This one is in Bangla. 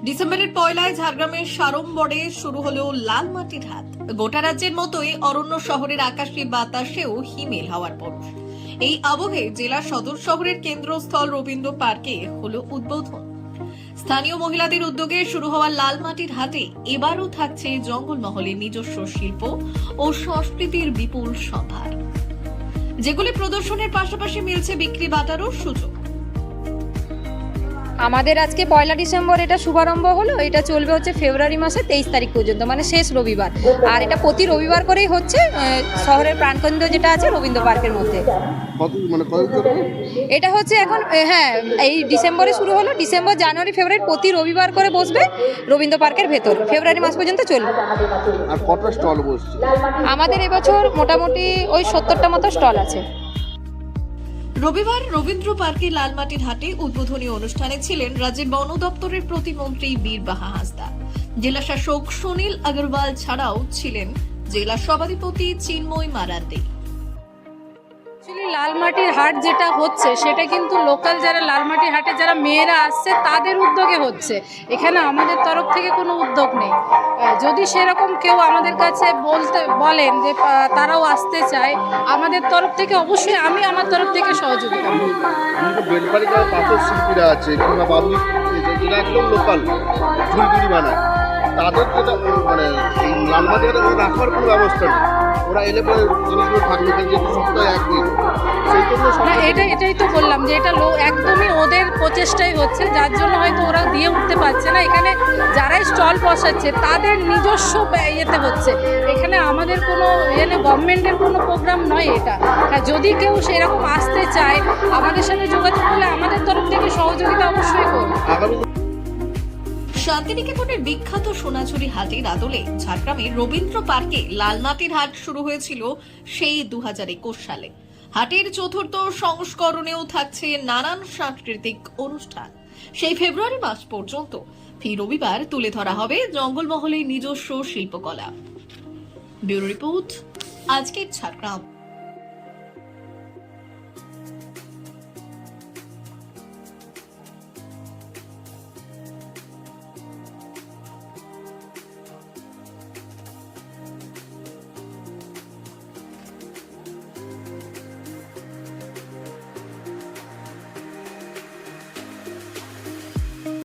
ডিসেম্বরের পয়লায় ঝাড়গ্রামের সারমবড়ে শুরু হলো লাল মাটির হাট। গোটা রাজ্যের মতোই অরণ্য শহরের আকাশে বাতাসেও হিমেল হওয়ার পরশ। এই আবহে জেলা সদর শহরের কেন্দ্রস্থল রবীন্দ্র পার্কে হলো উদ্বোধন। স্থানীয় মহিলাদের উদ্যোগে শুরু হওয়া লাল মাটির হাটে এবারও থাকছে জঙ্গলমহলের নিজস্ব শিল্প ও সংস্কৃতির বিপুল সম্ভার, যেগুলি প্রদর্শনের পাশাপাশি মিলছে বিক্রি বাটারও সুযোগ। আমাদের আজকে 1 ডিসেম্বর এটা শুভারম্ভ হলো। এটা চলবে হচ্ছে ফেব্রুয়ারি মাসের 23 তারিখ পর্যন্ত, মানে শেষ রবিবার। আর এটা প্রতি রবিবার করেই হচ্ছে শহরের প্রাণকেন্দ্র যেটা আছে রবীন্দ্র পার্কের মধ্যে। এটা হচ্ছে এখন এই ডিসেম্বরে শুরু হলো। ডিসেম্বর, জানুয়ারি, ফেব্রুয়ারি প্রতি রবিবার করে বসবে রবীন্দ্র পার্কের ভেতর। ফেব্রুয়ারি মাস পর্যন্ত চলবে। আর কত স্টল বসছে? আমাদের এবছর মোটামুটি ওই 70টা মতো স্টল আছে। রবিবার রবীন্দ্র পার্কে লালমাটির হাটে উদ্বোধনী অনুষ্ঠানে ছিলেন রাজ্যের বন দপ্তরের প্রতিমন্ত্রী বীরবাহা হাঁসদা, জেলা শাসক সুনীল আগরওয়াল ছাড়াও ছিলেন জেলা সভাধিপতি চিন্ময় মারান্ডি। লালমাটির হাট যেটা হচ্ছে সেটা কিন্তু লোকাল যারা লালমাটির হাটে যারা মেয়েরা আসছে তাদের উদ্যোগে হচ্ছে। এখানে আমাদের তরফ থেকে কোনো উদ্যোগ নেই। যদি সেরকম কেউ আমাদের কাছে বলেন যে তারাও আসতে চায়, আমাদের তরফ থেকে অবশ্যই আমি আমার তরফ থেকে সহযোগিতা করব। বেলপালিকার পাথর শিল্পীরা আছে কিংবা বাবুই যেটা একদম লোকাল ঝুলঝুলি বানায়, তাদের যেটা মানে এই লালমাটিতে রাখার কোনো ব্যবস্থা নেই। ওরা এলে পরে জিনিসগুলো থাকবে যেহেতু সপ্তাহে একদিন, সেই জন্য না, এটাই তো বললাম যে এটা একদমই ওদের প্রচেষ্টাই হচ্ছে, যার জন্য হয়তো ওরা দিয়ে উঠতে পারছে না। এখানে যারাই স্টল বসাচ্ছে তাদের নিজস্ব ইয়েতে হচ্ছে। এখানে আমাদের কোনো গভর্নমেন্টের কোনো প্রোগ্রাম নয় এটা। যদি কেউ সেরকম আসতে চায় আমাদের সাথে যোগাযোগ করলে আমাদের তরফ থেকে সহযোগিতা অবশ্যই করবে। শান্তিনিকেতনের বিখ্যাত সোনাঝুরি হাটের আদলে ঝাড়গ্রামের রবীন্দ্র পার্কে লালমাটির হাট শুরু হয়েছিল সেই 2021 সালে। হাটের চতুর্থ সংস্করণেও থাকছে নানান সাংস্কৃতিক অনুষ্ঠান। সেই ফেব্রুয়ারি মাস পর্যন্ত ফি রবিবার তুলে ধরা হবে জঙ্গলমহলের নিজস্ব শিল্পকলা। ব্যুরো রিপোর্ট, আজকের ঝাড়গ্রাম।